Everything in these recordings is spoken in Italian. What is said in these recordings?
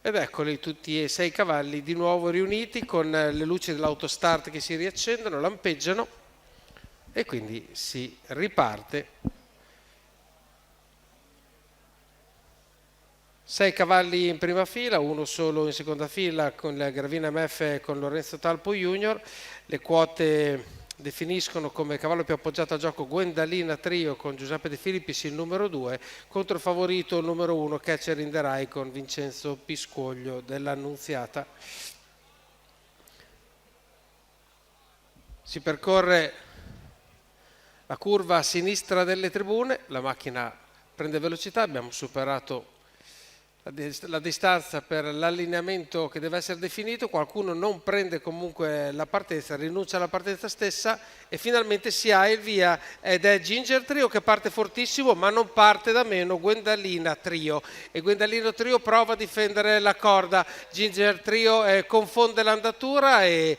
Ed eccoli tutti e 6 cavalli di nuovo riuniti con le luci dell'autostart che si riaccendono, lampeggiano e quindi si riparte. 6 cavalli in prima fila, uno solo in seconda fila con la Gravina MF e con Lorenzo Talpo Junior. Le quote definiscono come cavallo più appoggiato a gioco Gwendalina Trio con Giuseppe De Filippis il numero 2, contro favorito il numero 1 Catcher in the Rye con Vincenzo Piscoglio dell'Annunziata. Si percorre la curva a sinistra delle tribune, la macchina prende velocità, abbiamo superato la distanza per l'allineamento che deve essere definito, qualcuno non prende comunque la partenza, rinuncia alla partenza stessa e finalmente si ha il via ed è Ginger Trio che parte fortissimo ma non parte da meno Gwendalina Trio e Gwendalina Trio prova a difendere la corda, Ginger Trio confonde l'andatura e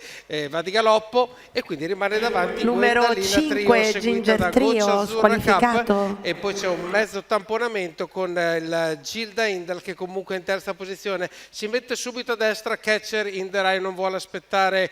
va di galoppo e quindi rimane davanti numero Gwendalina 5 Trio Ginger da Trio squalificato e poi c'è un mezzo tamponamento con il Gilda Indal che comunque in terza posizione, si mette subito a destra Catcher in the Rye, non vuole aspettare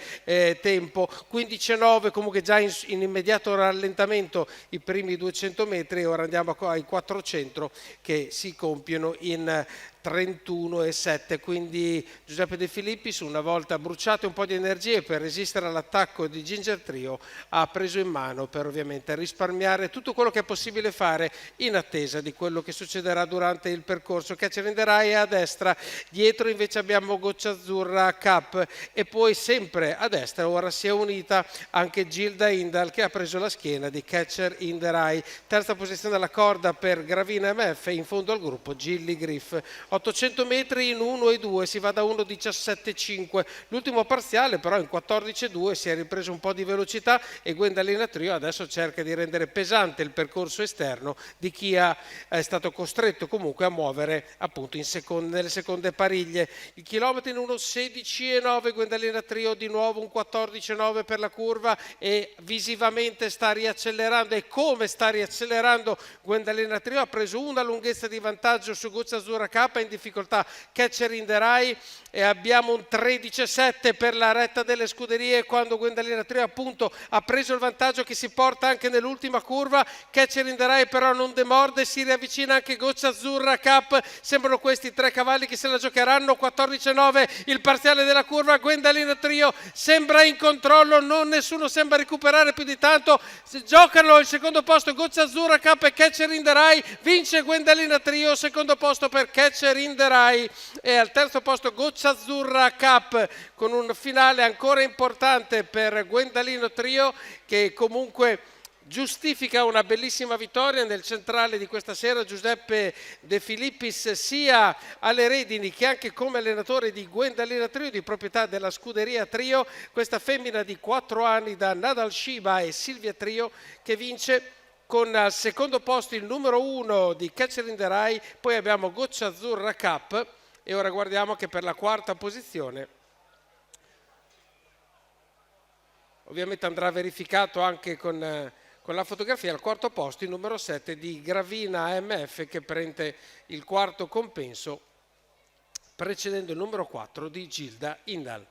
tempo, 15-9 comunque già in immediato rallentamento i primi 200 metri e ora andiamo ai 400 che si compiono in 31,7, quindi Giuseppe De Filippis, una volta bruciate un po' di energie per resistere all'attacco di Ginger Trio, ha preso in mano per ovviamente risparmiare tutto quello che è possibile fare in attesa di quello che succederà durante il percorso. Catcher in the Rye è a destra, dietro invece abbiamo Goccia Azzurra Cup e poi sempre a destra ora si è unita anche Gilda Indal che ha preso la schiena di Catcher in the Rye. Terza posizione alla corda per Gravina MF, in fondo al gruppo Gilly Griff. 800 metri in 1,2, si va da 1,17,5. L'ultimo parziale però in 14,2 si è ripreso un po' di velocità e Gwendalina Trio adesso cerca di rendere pesante il percorso esterno di chi è stato costretto comunque a muovere appunto nelle seconde pariglie. Il chilometro in 1,16,9, Gwendalina Trio di nuovo un 14,9 per la curva e visivamente sta riaccelerando e come sta riaccelerando Gwendalina Trio, ha preso una lunghezza di vantaggio su Goccia Azzurra K, in difficoltà Catcher in the Rye e abbiamo un 13,7 per la retta delle scuderie quando Gwendalina Trio appunto ha preso il vantaggio che si porta anche nell'ultima curva. Catcher in the Rye però non demorde, si riavvicina anche Goccia Azzurra Cup, sembrano questi tre cavalli che se la giocheranno. 14,9 il parziale della curva, Gwendalina Trio sembra in controllo, non nessuno sembra recuperare più di tanto, giocano il secondo posto Goccia Azzurra Cup e Catcher in the Rye, vince Gwendalina Trio, secondo posto per Catcher in the Rye e al terzo posto Goccia Azzurra Cup con un finale ancora importante per Gwendalino Trio che comunque giustifica una bellissima vittoria. Nel centrale di questa sera Giuseppe De Filippis sia alle redini che anche come allenatore di Gwendalina Trio, di proprietà della scuderia Trio, questa femmina di 4 anni da Nadal Shiba e Silvia Trio che vince con al secondo posto il numero 1 di Catcher in the Rye, poi abbiamo Goccia Azzurra Cup e ora guardiamo che per la quarta posizione ovviamente andrà verificato anche con la fotografia al quarto posto il numero 7 di Gravina MF che prende il quarto compenso precedendo il numero 4 di Gilda Indal.